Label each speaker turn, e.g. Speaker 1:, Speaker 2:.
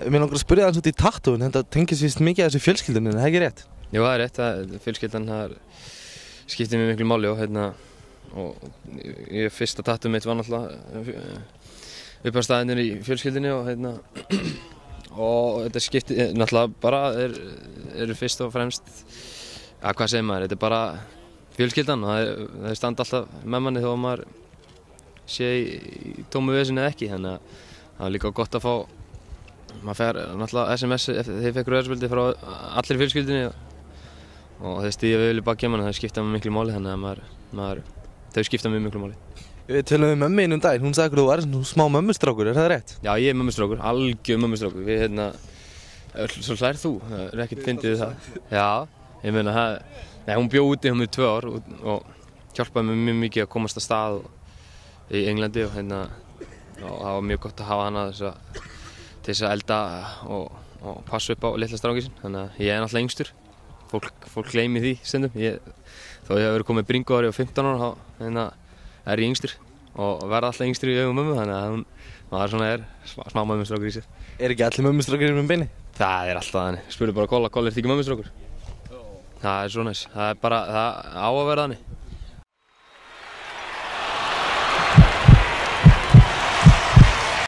Speaker 1: Mér langar að spyrja aðeins út í tattúin, þetta tengist víst mikið að þessu fjölskyldunni, er það ekki rétt?
Speaker 2: Jú, það er rétt, fjölskyldan skiptir mig miklu máli og fyrsta tattúið mitt var náttúrulega upphafsstaðirnir í fjölskyldunni og þetta skiptir náttúrulega bara eru fyrst og fremst, hvað segir maður, þetta er bara fjölskyldan og það standa alltaf með manni þó að maður sé í tómu veseni eða ekki, þannig að það er líka gott að fá, maður fer náttúrulega SMS þegar ég fekk rauðarspjaldi frá allir fjölskyldunni og þau stíða við baki á manni, það skipta mig miklu máli, þannig að þau skipta mig miklu máli.
Speaker 1: Við tölum við mömmu um daginn, hún sagði að þú væri svona smá mömmustrákur, er það rétt?
Speaker 2: Já, ég er mömmustrákur, algjör mömmustrákur, við svo hlær þú, það er ekkert fyndið það. Já, ég meina hún bjó úti hjá mér 2 ár og hjálpaði mér mjög mikið að komast að stað í Englandi og það var mjög gott að hafa hana til þess að elda og passa upp á litla strákinn sinn, þannig að ég er náttúrulega yngstur. Fólk gleymi því stundum, þó ég hef verið komið bringuári á 15 ára, þá er ég yngstur og verða alltaf yngstur í augum mömmu, þannig að maður er smá mömmustrákur í sér.
Speaker 1: Er ekki allir mömmustrákur með beini?
Speaker 2: Það er alltaf þannig, spurðu bara Kolla, er þetta ekki mömmustrákur? Það er svo næs, það á að vera þannig.